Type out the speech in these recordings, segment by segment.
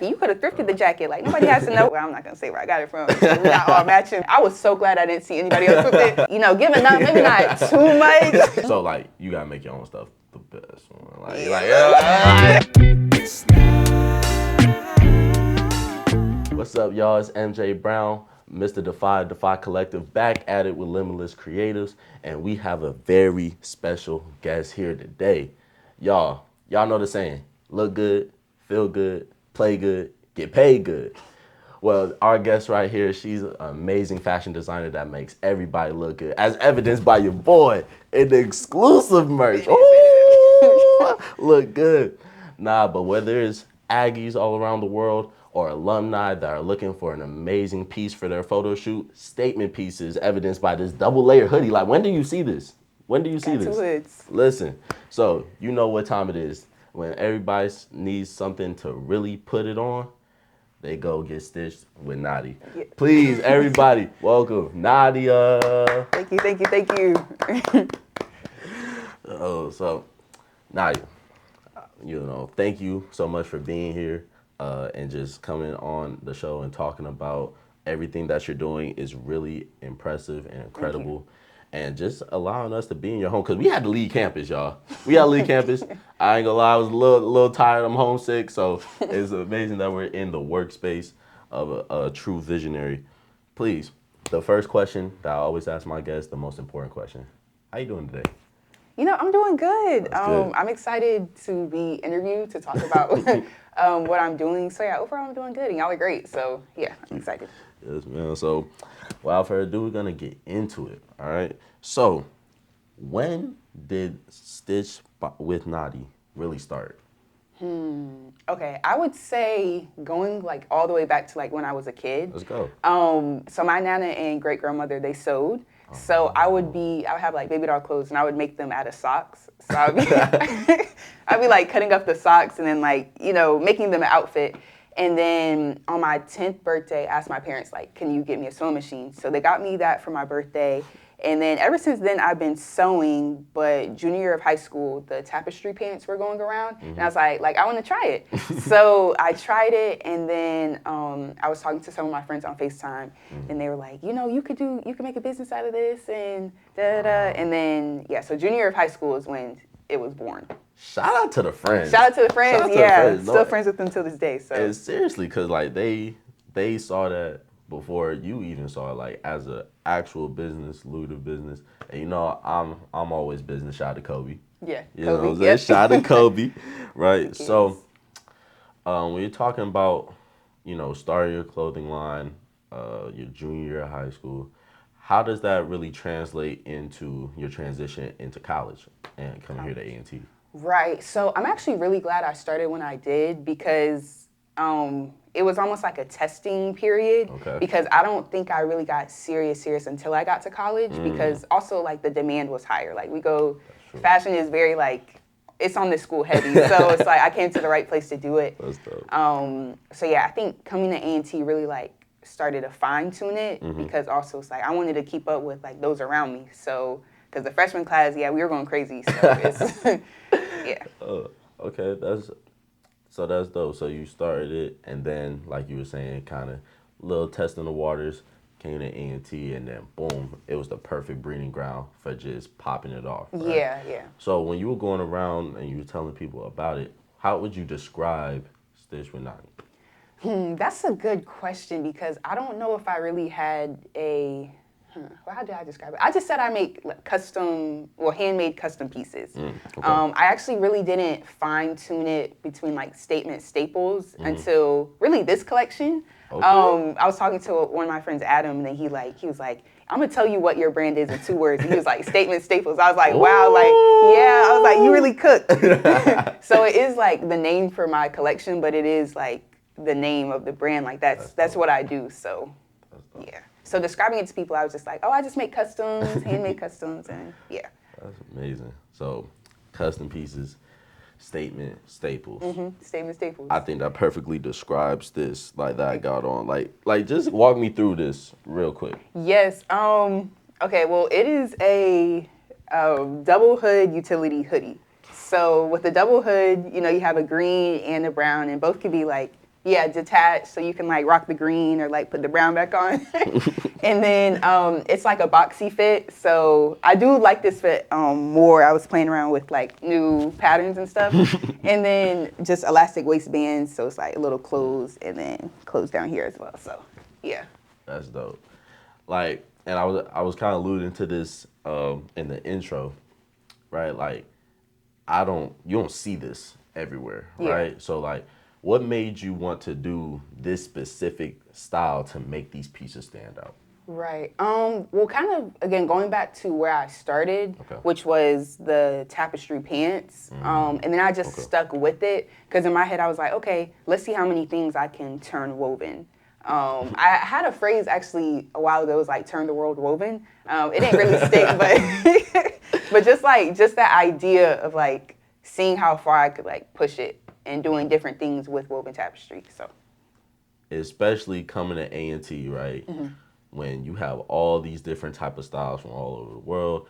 You could have thrifted the jacket. Like, nobody has to know. Well, I'm not going to say where I got it from. We got all matching. I was so glad I didn't see anybody else with it. You know, giving up, maybe not too much. So, like, you got to make your own stuff the best one. Like, What's up, y'all? It's MJ Brown, Mr. Defy Collective, back at it with Limitless Creatives. And we have a very special guest here today. Y'all know the saying, look good, feel good, play good, get paid good. Well, our guest right here, she's an amazing fashion designer that makes everybody look good, as evidenced by your boy in the exclusive merch. Ooh, look good. Nah, but whether it's Aggies all around the world or alumni that are looking for an amazing piece for their photo shoot, statement pieces evidenced by this double layer hoodie. Like, when do you see this? When do you see this? Hoods. Listen, so you know what time it is. When everybody needs something to really put it on, they go get stitched with Nadia. Yeah. Please, everybody, welcome Nadia. Thank you. So Nadia, thank you so much for being here and just coming on the show and talking about everything that you're doing is really impressive and incredible. And just allowing us to be in your home, because we had to leave campus, y'all. We had to leave campus. I ain't gonna lie, I was a little tired. I'm homesick, so it's amazing that we're in the workspace of a true visionary. Please, the first question that I always ask my guests, the most important question: how you doing today? You know, I'm doing good. That's good. I'm excited to be interviewed to talk about what I'm doing. So yeah, overall I'm doing good, and y'all are great. So yeah, I'm excited. Yes, man. So without further ado, we're gonna get into it. All right. So when did Stitch with Nadia really start? Okay, I would say going like all the way back to like when I was a kid. Let's go. So my nana and great grandmother, they sewed. So I would have like baby doll clothes, and I would make them out of socks. So I'd be like cutting up the socks and then like, making them an outfit. And then on my 10th birthday, I asked my parents, like, can you get me a sewing machine? So they got me that for my birthday. And then ever since then, I've been sewing, but junior year of high school, the tapestry pants were going around. And I was like, I want to try it. So I tried it, and then I was talking to some of my friends on FaceTime, and they were like, you could make a business out of this, and da-da-da. And then, so junior year of high school is when it was born. Shout out to the friends. Still friends with them till this day. So and seriously, because like they saw that before you even saw it, like as a actual business, lucrative business. And I'm always business. Shout out to Kobe. Yeah, you know what I'm saying? Shout out to Kobe, right? So when you're talking about starting your clothing line, your junior year of high school, how does that really translate into your transition into college and coming here to A&T? Right. So I'm actually really glad I started when I did, because it was almost like a testing period. Okay. Because I don't think I really got serious until I got to college, because also like the demand was higher. Like fashion is very like, it's on the school heavy. So it's like I came to the right place to do it. That's dope. So yeah, I think coming to A&T really like started to fine tune it, because also it's like I wanted to keep up with like those around me. So because the freshman class, we were going crazy. So it's, yeah. Okay, that's dope. So you started it, and then like you were saying, kind of little testing the waters, came to A&T, and then boom, it was the perfect breeding ground for just popping it off. Right? Yeah. So when you were going around and you were telling people about it, how would you describe Stitch with Nadia? That's a good question, because I don't know if I really had a. How did I describe it? I just said I make handmade custom pieces. Okay. I actually really didn't fine tune it between like statement staples until really this collection. Okay. I was talking to one of my friends, Adam, and then he was like, I'm gonna tell you what your brand is in 2 words. And he was like, statement staples. I was like, wow, like, yeah. I was like, you really cook. So it is like the name for my collection, but it is like the name of the brand. Like that's what I do. So yeah. So describing it to people, I was just like, I just make customs, handmade customs, and yeah. That's amazing. So custom pieces, statement staples. Statement staples. I think that perfectly describes this, like that I got on. Like just walk me through this real quick. Yes. Okay, well, it is a double hood utility hoodie. So with the double hood, you have a green and a brown, and both can be like detached, so you can like rock the green or like put the brown back on. And then it's like a boxy fit, so I do like this fit more. I was playing around with like new patterns and stuff. And then just elastic waistbands, so it's like a little clothes and then clothes down here as well. So yeah. That's dope. Like, and I was kind of alluding to this in the intro, right? Like, you don't see this everywhere, right? Yeah. So like, what made you want to do this specific style to make these pieces stand out? Right. Well, kind of, again, going back to where I started, which was the tapestry pants. And then I just stuck with it because in my head, I was like, okay, let's see how many things I can turn woven. I had a phrase actually a while ago, it was like turn the world woven. It didn't really stick, but just that idea of like seeing how far I could like push it and doing different things with woven tapestry. So, especially coming to A&T, right? Mm-hmm. When you have all these different type of styles from all over the world,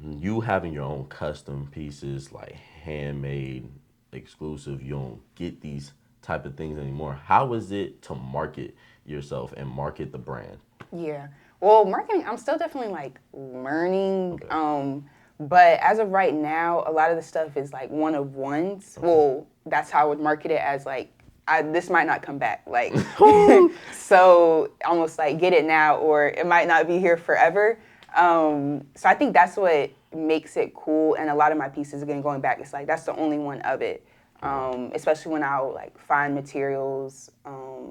you having your own custom pieces, like handmade, exclusive, you don't get these type of things anymore. How is it to market yourself and market the brand? Yeah. Well, marketing, I'm still definitely like learning. But as of right now, a lot of the stuff is like one of ones. Well, that's how I would market it, as like, this might not come back. Like, so almost like get it now or it might not be here forever. So I think that's what makes it cool. And a lot of my pieces, again, going back, it's like, that's the only one of it. Especially when I'll like find materials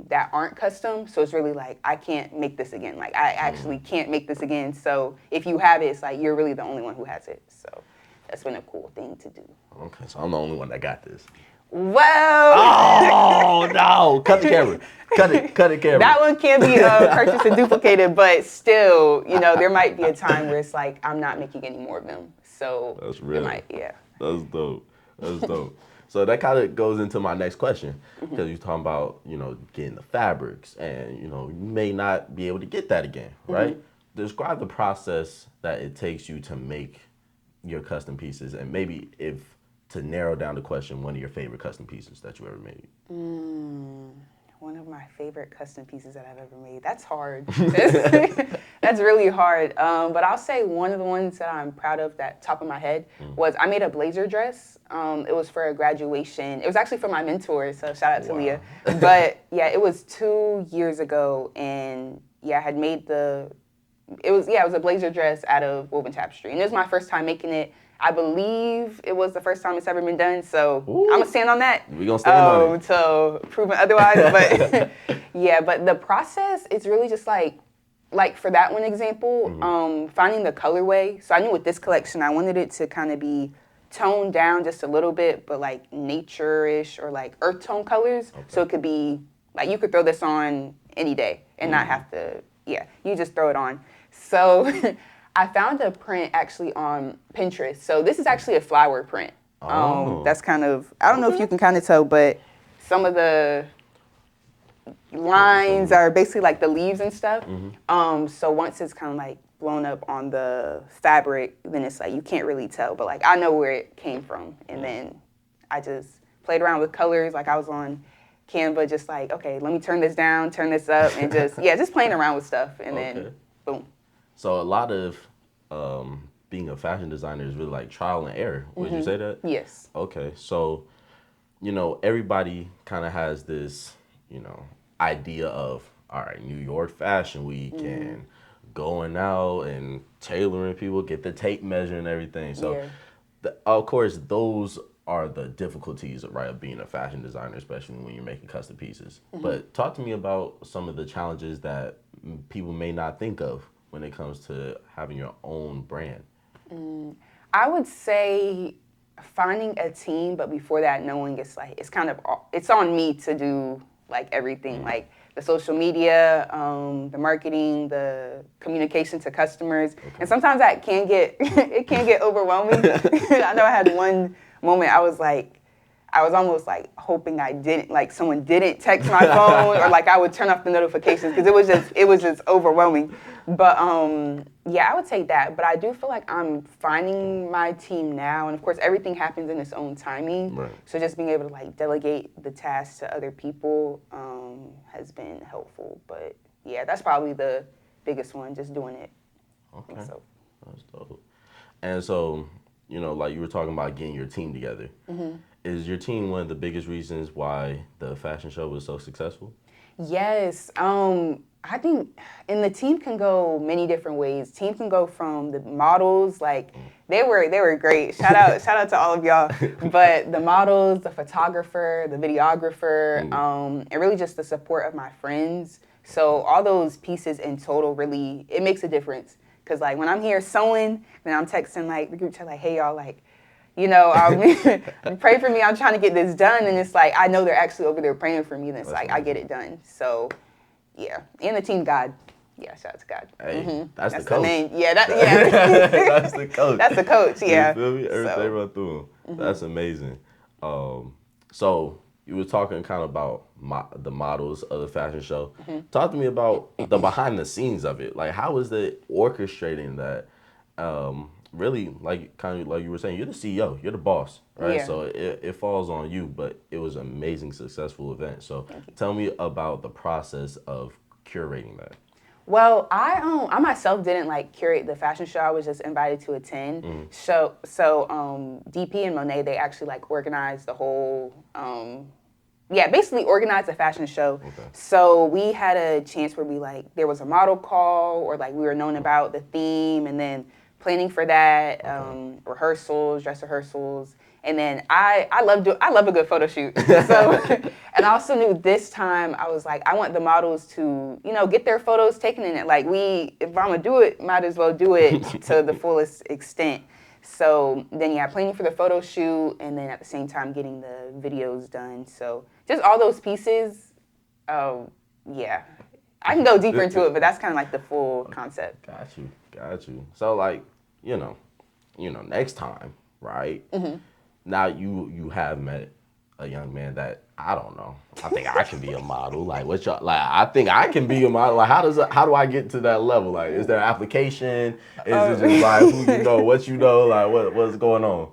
that aren't custom. So it's really like, I can't make this again. Like, I actually can't make this again. So if you have it, it's like, you're really the only one who has it. So that's been a cool thing to do. Okay, so I'm the only one that got this. Well. Oh, no. Cut the camera. Cut the camera. That one can be purchased and duplicated, but still, there might be a time where it's like, I'm not making any more of them. So that's real. Yeah. That's dope. That's dope. So that kind of goes into my next question, because you're talking about, getting the fabrics and, you may not be able to get that again, right? Describe the process that it takes you to make your custom pieces, and maybe if to narrow down the question, one of your favorite custom pieces that you ever made. One of my favorite custom pieces that I've ever made. That's hard. That's really hard. But I'll say one of the ones that I'm proud of, that top of my head, was I made a blazer dress. It was for a graduation. It was actually for my mentor, so shout out to Leah. But yeah, it was 2 years ago, and yeah, I had made it was a blazer dress out of woven tapestry. And it was my first time making it. I believe it was the first time it's ever been done, so I'm going to stand on that. We're going to stand on it. Until proven otherwise. But yeah, but the process is really just like for that one example, finding the colorway. So I knew with this collection, I wanted it to kind of be toned down just a little bit, but like nature-ish or like earth tone colors. So it could be, like you could throw this on any day and not have to, you just throw it on. So I found a print actually on Pinterest. So this is actually a flower print. That's kind of, I don't know if you can kind of tell, but some of the lines are basically like the leaves and stuff. So once it's kind of like blown up on the fabric, then it's like you can't really tell, but like I know where it came from. And then I just played around with colors. Like I was on Canva, just like, okay, let me turn this down, turn this up, and just playing around with stuff. And then boom. So a lot of being a fashion designer is really like trial and error. Would you say that? Yes. Okay. So, everybody kind of has this, idea of, all right, New York Fashion Week and going out and tailoring people, get the tape measure and everything. So, of course, those are the difficulties, right, of being a fashion designer, especially when you're making custom pieces. But talk to me about some of the challenges that people may not think of when it comes to having your own brand. I would say finding a team, but before that, knowing it's on me to do like everything, like the social media, the marketing, the communication to customers. And sometimes that can get, it can get overwhelming. I know I had one moment I was almost like hoping someone didn't text my phone or like I would turn off the notifications because it was just overwhelming. But yeah, I would say that. But I do feel like I'm finding my team now, and of course, everything happens in its own timing. Right. So just being able to like delegate the tasks to other people has been helpful. But yeah, that's probably the biggest one. Just doing it. I think Okay. so. That's dope. And so, like you were talking about getting your team together. Is your team one of the biggest reasons why the fashion show was so successful? Yes. I think and the team can go many different ways. Team can go from the models, like they were great. Shout out to all of y'all. But the models, the photographer, the videographer, and really just the support of my friends. So all those pieces in total really it makes a difference. Cause like when I'm here sewing, then I'm texting like the group chat like, hey y'all, like pray for me. I'm trying to get this done. And it's like, I know they're actually over there praying for me. And it's That's like, I get it done. So, yeah. And the team, God. Yeah, shout out to God. Hey, that's the coach. The main, yeah, yeah. That's the coach. That's the coach, yeah. You feel me? Everything run through him. That's amazing. So you were talking kind of about the models of the fashion show. Talk to me about the behind the scenes of it. Like, how is it orchestrating that? Really, like kind of like you were saying, you're the CEO, you're the boss, right? Yeah. So it falls on you, but it was an amazing, successful event. So tell me about the process of curating that. Well, I myself didn't like curate the fashion show. I was just invited to attend. So DP and Monet, they actually like organized the whole basically organized a fashion show. Okay. So we had a chance where we like there was a model call or like we were known about the theme and then planning for that, rehearsals, dress rehearsals. And then I love a good photo shoot. So and I also knew this time I was like I want the models to, get their photos taken in it. Like if I'm gonna do it, might as well do it to the fullest extent. So then planning for the photo shoot and then at the same time getting the videos done. So just all those pieces, yeah. I can go deeper into it, but that's kind of like the full concept. Got you. So like, next time, right? Now you have met a young man that I don't know. I think I can be a model. Like what y'all like? I think I can be a model. Like how do I get to that level? Like is there an application? Is it just like who you know, what you know? Like what's going on?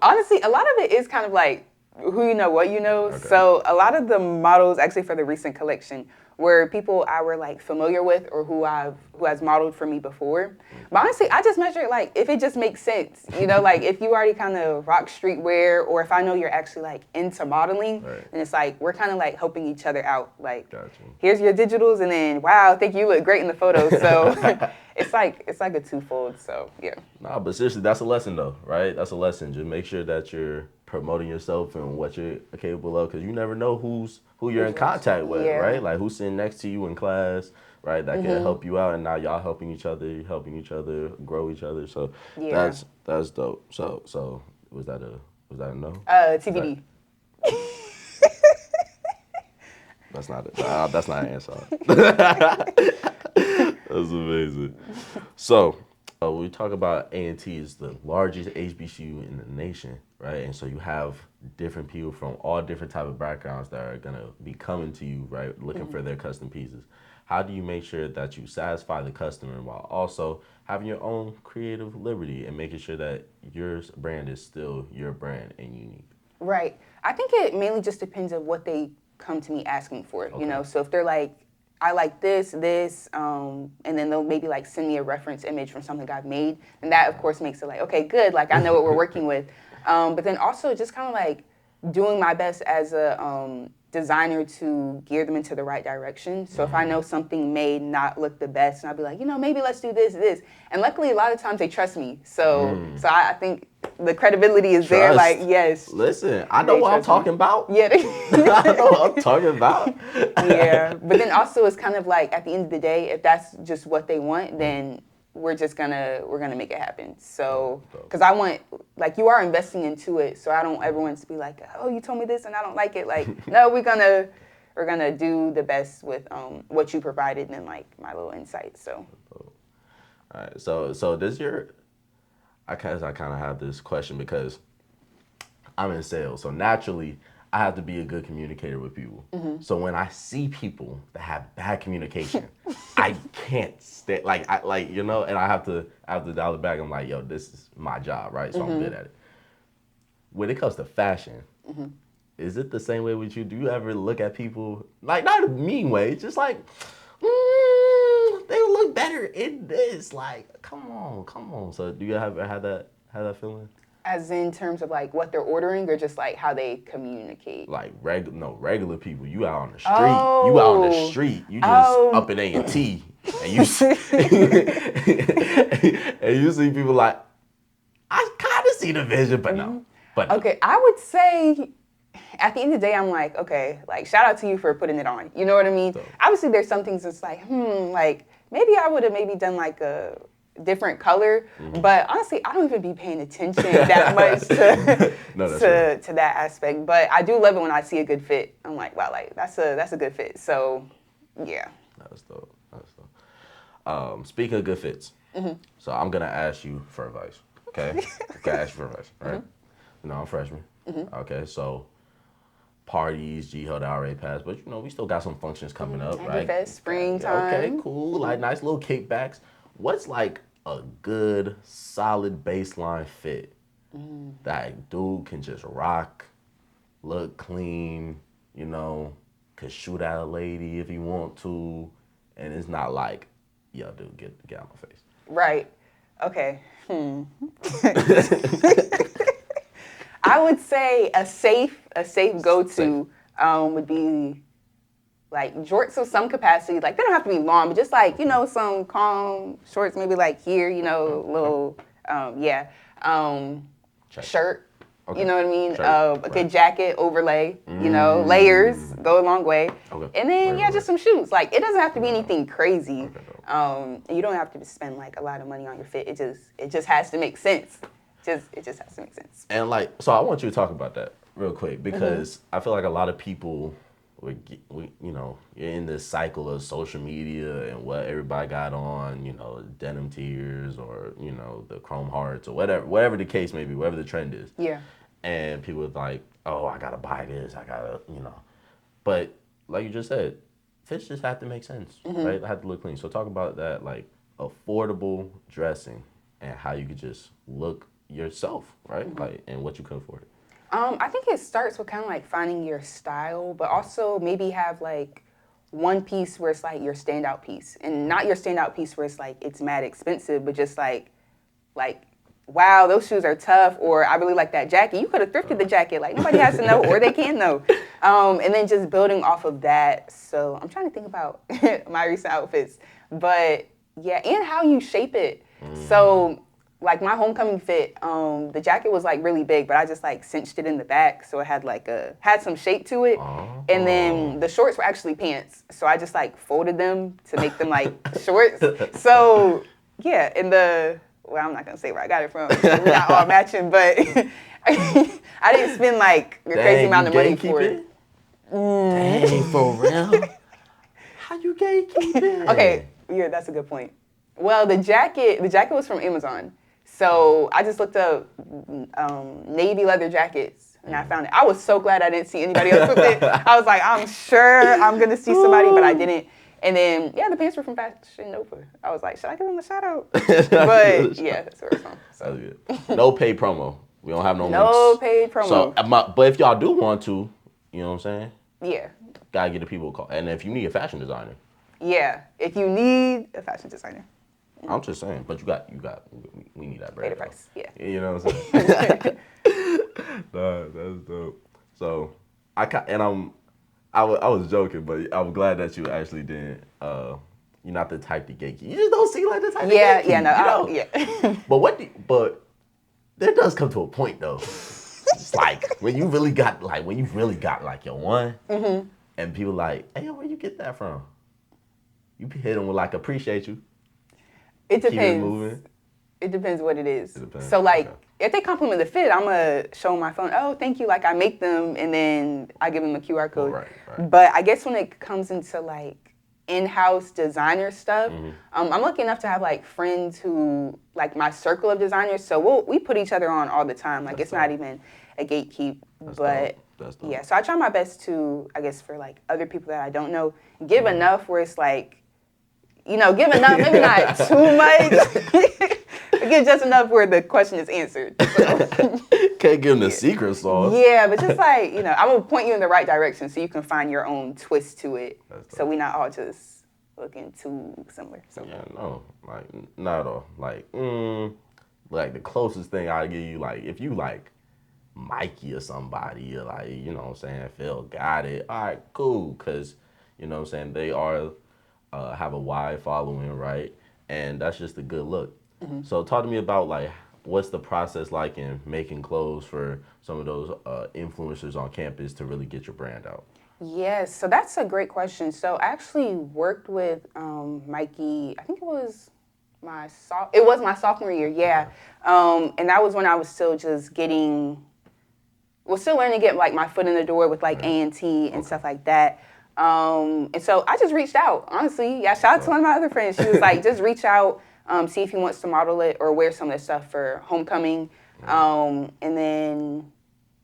Honestly, a lot of it is kind of like who you know, what you know. Okay. So a lot of the models actually for the recent collection were people I were like familiar with or who has modeled for me before. But honestly, I just measure it like if it just makes sense, like if you already kind of rock streetwear or if I know you're actually like into modeling, right. And it's like we're kind of like helping each other out. Like, gotcha. Here's your digitals, and then wow, I think you look great in the photos. So it's like a twofold. So yeah. Nah, but seriously, that's a lesson though, right? That's a lesson. Just make sure that you're promoting yourself and what you're capable of, because you never know who you're in contact with, right? Like who's sitting next to you in class, right? That can help you out, and now y'all helping each other, grow each other. So that's dope. So was that a no? TBD. That's not it. That's not an answer. That's amazing. So we talk about A&T is the largest HBCU in the nation, right? And so you have different people from all different type of backgrounds that are gonna be coming to you, right, looking for their custom pieces. How do you make sure that you satisfy the customer while also having your own creative liberty and making sure that your brand is still your brand and unique? Right. I think it mainly just depends on what they come to me asking for. Okay. So if they're like, I like this, and then they'll maybe like send me a reference image from something I've made, and that of course makes it like, okay, good, like I know what we're working with. But then also just kind of like doing my best as a designer to gear them into the right direction. So if I know something may not look the best, and I'll be like, maybe let's do this. And luckily, a lot of times they trust me. So I think the credibility is there. Like, yes. Listen, I know what I'm talking about. Yeah. I know what I'm talking about. Yeah. But then also it's kind of like at the end of the day, if that's just what they want, then we're gonna make it happen. So, because I want, like, you are investing into it, so I don't ever want to be like, oh, you told me this and I don't like it. Like, no, we're gonna do the best with what you provided and like my little insights. So, all right. So does I kind of have this question because I'm in sales, so naturally I have to be a good communicator with people. So when I see people that have bad communication, I can't stay and I have to dial it back. I'm like, yo, this is my job, right? So I'm good at it. When it comes to fashion, is it the same way with you? Do you ever look at people like not in a mean way, just like they look better in this? Like, come on. So do you ever have that feeling? As in terms of like what they're ordering, or just like how they communicate? Like regular people. You out on the street. You out on the street. You just up in A&T, and you and you see people like, I kind of see the vision, but no. But okay, I would say at the end of the day, I'm like, okay, like shout out to you for putting it on. You know what I mean? So, obviously, there's some things that's like, like maybe I would have maybe done like a different color, but honestly, I don't even be paying attention that much to that aspect. But I do love it when I see a good fit. I'm like, wow, like that's a good fit. So, yeah. That's dope. Speaking of good fits, so I'm gonna ask you for advice. Okay, ask you for advice. Right? You know, I'm a freshman. Okay, so parties, G-Hud already passed, but we still got some functions coming up, right? Fest, springtime. Okay, cool. Like nice little kickbacks. What's like a good, solid baseline fit that dude can just rock, look clean, could shoot at a lady if he want to, and it's not like, yo, dude, get out my face. Right. Okay. I would say a safe go-to would be like jorts of some capacity. Like they don't have to be long, but just like, some calm shorts, maybe like here, little, shirt. Okay. You know what I mean? A good jacket, overlay, layers go a long way. Okay. And then, just some shoes. Like, it doesn't have to be anything crazy. And you don't have to spend, like, a lot of money on your fit. It just has to make sense. It just has to make sense. And, like, so I want you to talk about that real quick because I feel like a lot of people, you're in this cycle of social media and what everybody got on, denim tears or, the chrome hearts or whatever the case may be, whatever the trend is. Yeah. And people are like, oh, I got to buy this. I got to, But like you just said, fits just have to make sense, right? Have to look clean. So talk about that, like affordable dressing and how you could just look yourself, right? Like, and what you can afford. I think it starts with kind of like finding your style, but also maybe have like one piece where it's like your standout piece, and not your standout piece where it's like it's mad expensive, but just like, wow, those shoes are tough, or I really like that jacket. You could have thrifted the jacket. Like nobody has to know, or they can know. And then just building off of that. So I'm trying to think about my recent outfits, but yeah, and how you shape it. So. Like my homecoming fit, the jacket was like really big, but I just like cinched it in the back, so it had like had some shape to it. And then the shorts were actually pants, so I just like folded them to make them like shorts. So yeah, I'm not gonna say where I got it from. We're not all matching, but I didn't spend like a crazy amount of money for it. Dang, for real? How you gatekeep it? Okay, yeah, that's a good point. Well, the jacket was from Amazon. So I just looked up navy leather jackets, and I found it. I was so glad I didn't see anybody else with it. I was like, I'm sure I'm going to see somebody, but I didn't. And then, the pants were from Fashion Nova. I was like, should I give them a shout out? But, yeah, that's where it's from. So. That's good. No paid promo. We don't have no links. No paid promo. So, but if y'all do want to, you know what I'm saying? Yeah. Gotta get the people a call. And if you need a fashion designer. Yeah, if you need a fashion designer. I'm just saying, but we need that bread. Pay the price, yeah. You know what I'm saying? That's dope. So, I was joking, but I'm glad that you actually didn't, you're not the type to gatekeep. You just don't seem like the type to gatekeep. Yeah. But there does come to a point, though. It's like, when you really got like your one, and people like, hey, where you get that from? You hit them with like, appreciate you. It depends. Keep it moving. It depends what it is. It depends. So like, if they compliment the fit, I'm gonna show them my phone. Oh, thank you. Like I make them, and then I give them a QR code. Right. But I guess when it comes into like in-house designer stuff, I'm lucky enough to have like friends who like my circle of designers. So we put each other on all the time. Like it's not even a gatekeep. But That's dope. Yeah, so I try my best to, I guess, for like other people that I don't know, give enough where it's like, give enough, maybe not too much. But give just enough where the question is answered. So. Can't give them the secret sauce. Yeah, but just like, I'm going to point you in the right direction so you can find your own twist to it. So we're not all just looking too similar. So. Yeah, no, like, not at all. Like the closest thing I'd give you, like, if you like Mikey or somebody, or like, Phil got it. All right, cool, because, they are, have a wide following, right? And that's just a good look. Mm-hmm. So talk to me about, like, what's the process like in making clothes for some of those influencers on campus to really get your brand out? Yes, so that's a great question. So I actually worked with Mikey, I think it was my sophomore year, yeah. And that was when I was still just still learning to get like my foot in the door with like A&T and stuff like that. And so I just reached out, honestly. Yeah, shout out to one of my other friends. She was like, just reach out, see if he wants to model it or wear some of the stuff for homecoming. And then,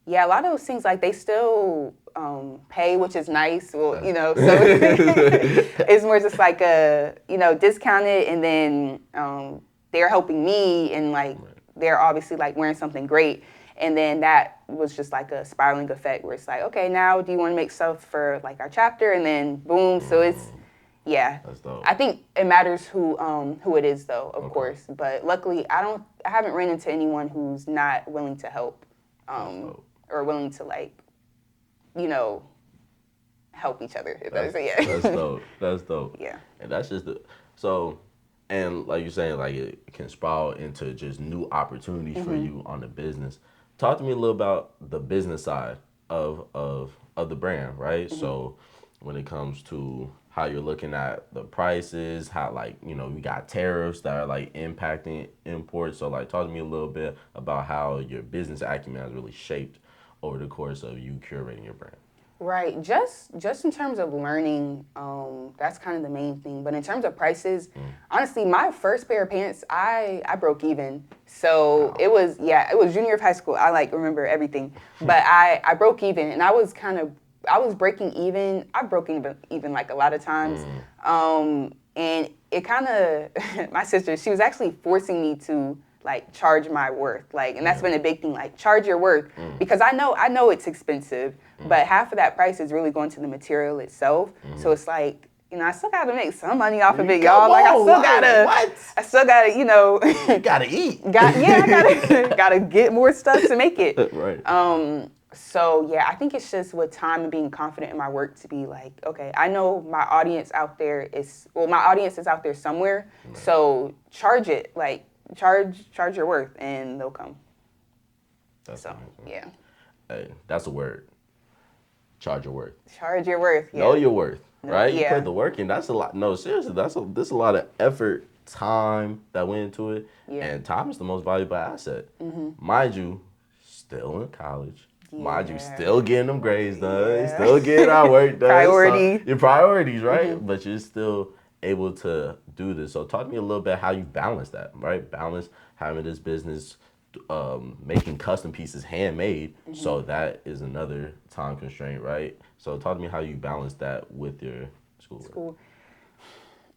yeah, a lot of those things, like, they still pay, which is nice. Well, so it's more just like discounted, and then they're helping me, and like they're obviously like wearing something great. And then that was just like a spiraling effect where it's like, okay, now do you want to make stuff for like our chapter? And then boom. So it's, yeah. That's dope. I think it matters who it is though, of course. But luckily I haven't ran into anyone who's not willing to help or willing to like, help each other. That's dope. That's dope. Yeah. And that's just and like you're saying, like it can sprout into just new opportunities for you on the business. Talk to me a little about the business side of the brand, right? Mm-hmm. So when it comes to how you're looking at the prices, how like, we got tariffs that are like impacting imports. So like talk to me a little bit about how your business acumen has really shaped over the course of you curating your brand. Right. Just in terms of learning, that's kind of the main thing. But in terms of prices, honestly, my first pair of pants, I broke even. So wow. It was junior year of high school. I like remember everything. But I broke even, and I was breaking even. I broke even like a lot of times. And it kind of, my sister, she was actually forcing me to like charge my worth, like, and that's been a big thing, like charge your worth, because I know it's expensive, but half of that price is really going to the material itself. So it's like, I still gotta make some money off of it, y'all. Like I still gotta, You gotta eat. I gotta get more stuff to make it. Right. So yeah, I think it's just with time and being confident in my work to be like, okay, I know my audience is out there somewhere. Right. So charge it, like charge your worth, and they'll come. That's amazing. Yeah. Hey, that's a word. Charge your worth. Charge your worth. Yeah. Know your worth, right? Yeah. You put the work in. That's a lot. No, seriously, that's a lot of effort, time that went into it, and time is the most valuable asset. Mind you, still in college. Yeah. Mind you, still getting them grades done, still getting our work done. Your priorities, right? But you're still able to do this. So talk to me a little bit how you balance that, right? Balance having this business, making custom pieces handmade. So that is another time constraint, right? So talk to me how you balance that with your school.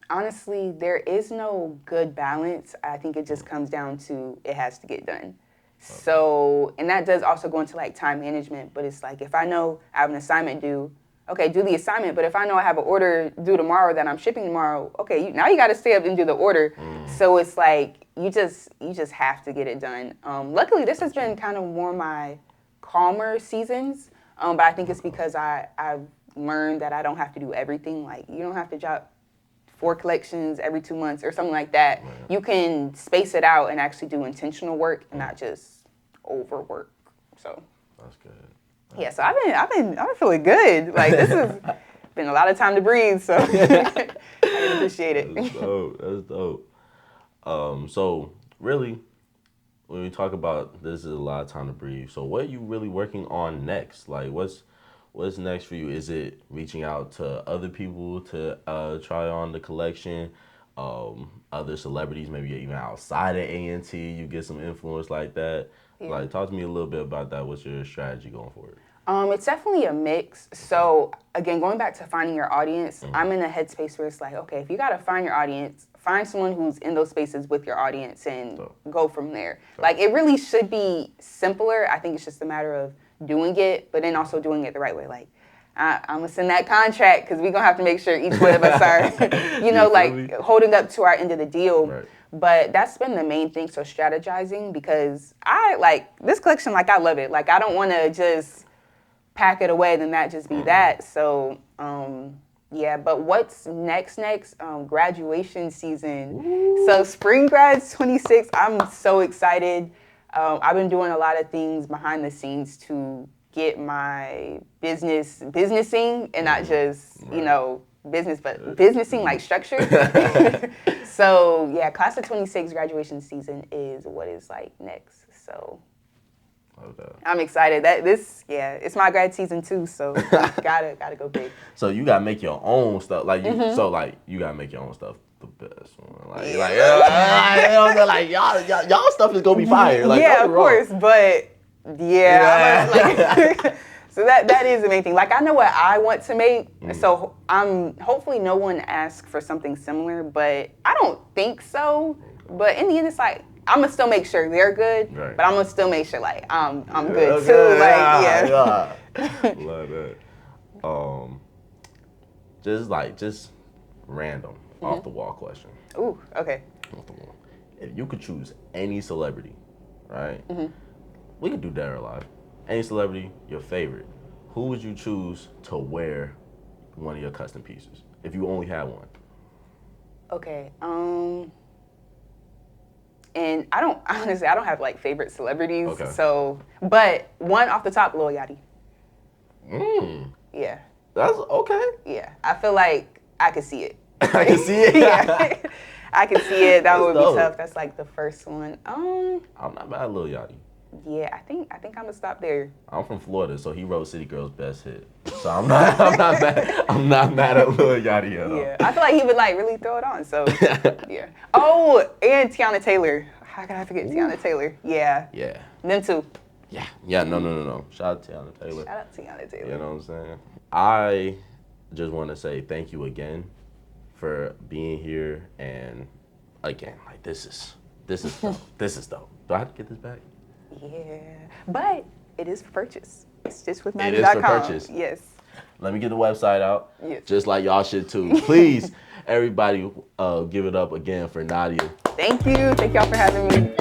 Honestly, there is no good balance. I think it just comes down to it has to get done. So, and that does also go into like time management, but it's like if I know I have an assignment due, okay, do the assignment. But if I know I have an order due tomorrow that I'm shipping tomorrow, okay, now you got to stay up and do the order. So it's like you just have to get it done. Luckily, this has been kind of more my calmer seasons, but I think it's because I've learned that I don't have to do everything. Like you don't have to drop 4 collections every 2 months or something like that. Right. You can space it out and actually do intentional work and not just overwork. So that's good. Yeah, so I've been feeling good. Like this has been a lot of time to breathe, so I can appreciate it. That's dope. So really, when we talk about this is a lot of time to breathe. So what are you really working on next? Like what's next for you? Is it reaching out to other people to try on the collection? Other celebrities, maybe even outside of A&T, you get some influence like that. Yeah. Like talk to me a little bit about that. What's your strategy going forward? It's definitely a mix. So again, going back to finding your audience, I'm in a headspace where it's like, okay, if you gotta find your audience, find someone who's in those spaces with your audience and go from there. Like it really should be simpler. I think it's just a matter of doing it, but then also doing it the right way. Like I'm gonna send that contract because we're gonna have to make sure each one of us are, like holding up to our end of the deal. Right. But that's been the main thing. So strategizing, because I like this collection, like I love it. Like I don't want to just pack it away, then that just be that. So yeah, but what's next? Graduation season. Ooh. So spring grads 26. I'm so excited. I've been doing a lot of things behind the scenes to get my businessing and not just business, but businessing like structure. So yeah, class of 26 graduation season is what is like next. So okay. I'm excited. It's my grad season too, so gotta go big. So you gotta make your own stuff, like you. So like you gotta make your own stuff the best one. Y'all stuff is gonna be fire. Like, yeah, of course, but so that is the main thing. Like I know what I want to make, so hopefully no one asks for something similar, but I don't think so. But in the end, it's like I'm gonna still make sure they're good, but I'm gonna still make sure like I'm good too. Love that. Just random off the wall question. Ooh, okay. Off the wall. If you could choose any celebrity, right? We could do dead or alive. Any celebrity, your favorite. Who would you choose to wear one of your custom pieces if you only had one? Okay. And I don't have like favorite celebrities. Okay. So, but one off the top, Lil Yachty. Yeah. That's okay. Yeah. I feel like I could see it. I can see it. Yeah. I can see it. That would be dope. tough. That's like the first one. I'm not mad at Lil Yachty. Yeah, I think I'm gonna stop there. I'm from Florida, so he wrote City Girls' best hit. So I'm not mad at Lil Yachty at all. Yeah, I feel like he would like really throw it on. So yeah. Oh, and Tiana Taylor. How can I forget Tiana Taylor? Yeah. Yeah. Them two. Yeah. No. Shout out to Tiana Taylor. Shout out to Tiana Taylor. You know what I'm saying? I just want to say thank you again for being here, and again, like this is dope. This is dope. Do I have to get this back? Yeah, but it is for purchase. It's just with Nadia.com. It is for purchase. Yes. Let me get the website out. Yes. Just like y'all should too. Please, everybody, give it up again for Nadia. Thank you. Thank y'all for having me.